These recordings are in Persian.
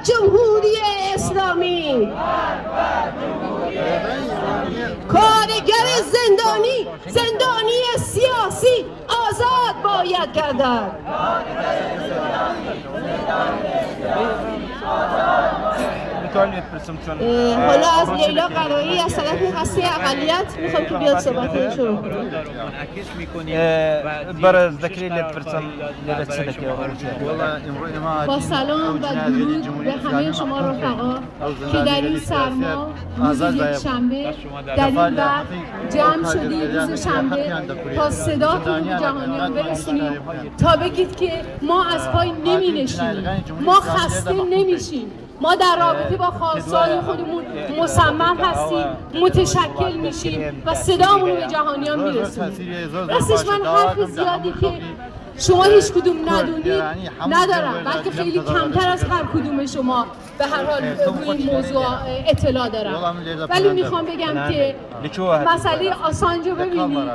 جمهوری اسلامی. کارگر زندانی سیاسی آزاد باید گردد. حالا از لیلا قرایی از طرف هسته اقلیت میخوام که بیاد صحبت شروع کنم. با سلام و درود به همه شما رفقا که در این سرما روز یکشنبه در این وقت جمع شدید روز شنبه تا صداتون به جهانیان برسونیم تا بگید که ما از پای نمی نشینیم، ما خسته نمیشیم، ما در رابطه با خواستهای خودمون مصمم هستیم، متشکل میشیم و صدامون رو به جهانیان میرسونیم. راستش من حرف زیادی که شما هیچ کدوم ندونید ندارم، بلکه خیلی کمتر از هر کدوم شما به هر حال روی این موضوع اطلاع دارم. ولی میخوام بگم که مسئله آسانج رو ببینید،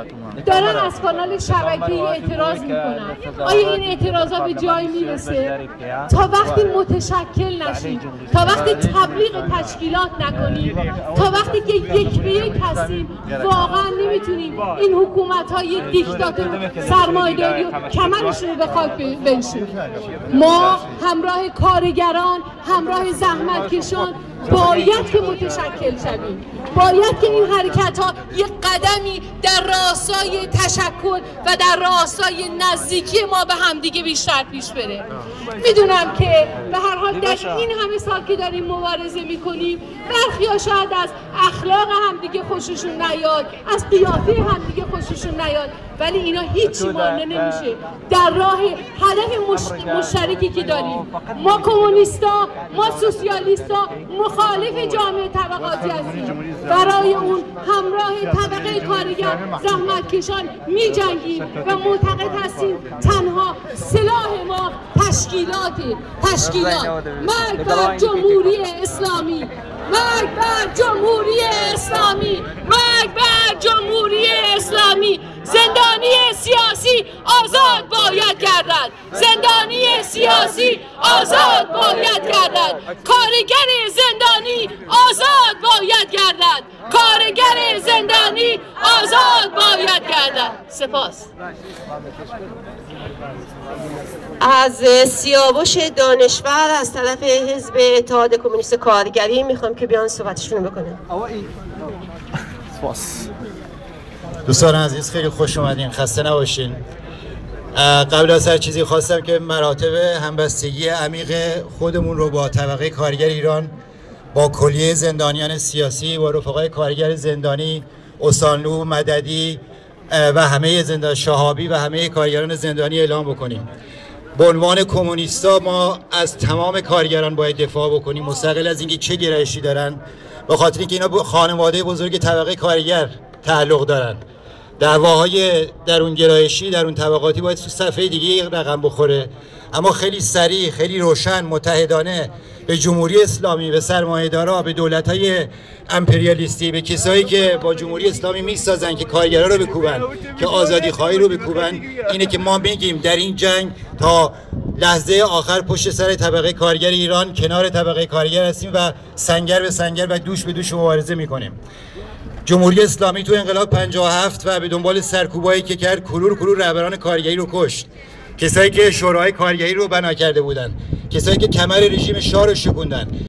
دارن از کانال شبکه‌ای اعتراض میکنن. آیا این اعتراضا به جایی میرسه؟ تا وقتی متشکل نشیم، تا وقتی تبلیغ تشکیلات نکنیم، تا وقتی که یک به یک هستیم، واقعا نمیتونیم این حکومت‌های دیکتاتور سرمایه‌داری و کمرشون رو به خاک بنشونیم. ما همراه کارگران، همراه زحمتکشان باید که متشکل شویم، باید که این حرکت ها یک قدمی در راستای تشکل و در راستای نزدیکی ما به همدیگه بیشتر پیش بره. میدونم که به هر حال در این همه سال که داریم مبارزه میکنیم برخی‌ها شاید از اخلاق همدیگه خوششون نیاد، از قیافه همدیگه خوششون نیاد، ولی اینا هیچی مانع نمیشه در راه هدف مشترکی که داریم. ما کمونیستا، ما سوسیالیستا مخالف جامعه طبقاتی هستیم، برای اون همراه طبقه کارگر زحمتکشان می جنگیم و معتقد هستیم تنها سلاح ما تشکیلات. مرگ بر جمهوری اسلامی، مرگ بر جمهوری اسلامی، مرگ بر جمهوری اسلامی. زندانی سیاسی آزاد باید گردد، زندانی سیاسی آزاد باید گردد، کارگر زندانی آزاد باید گردد، کارگر زندانی آزاد باید گردد. سپاس. از سیاوش دانشور از طرف حزب اتحاد کمونیست کارگری میخوام که بیان صحبتشون بکنن. سپاس. دوستان عزیز خیلی خوش اومدین، خسته نباشین. قبل از هر چیزی خواستم که مراتب همبستگی عمیق خودمون رو با طبقه کارگر ایران، با کلیه زندانیان سیاسی و رفقای کارگر زندانی، استانلو، مددی و همه شهابی و همه کارگران زندانی اعلام بکنیم. به عنوان کمونیستا ما از تمام کارگران باید دفاع بکنیم، مستقل از اینکه چه گرایشی دارن، به خاطر اینکه اینا به خانواده بزرگ طبقه کارگر تعلق دارن. دعواهای درون گرایشی، درون طبقاتی باید تو صفحه دیگه رقم بخوره، اما خیلی سریع، خیلی روشن، متحدانه به جمهوری اسلامی، به سرمایه‌دارا، به دولت‌های امپریالیستی، به کسایی که با جمهوری اسلامی میسازن که کارگرا رو بکوبن، که آزادی خواهی رو بکوبن، اینه که ما میگیم در این جنگ تا لحظه آخر پشت سر طبقه کارگر ایران، کنار طبقه کارگر هستیم و سنگر به سنگر و دوش به دوش مبارزه میکنیم. جمهوری اسلامی تو انقلاب 57 و به دنبال سرکوبایی که کرد کلور رهبران کارگری رو کشت. کسایی که شورای کارگری رو بنا کرده بودن، کسایی که کمر رژیم شاه رو شکوندن.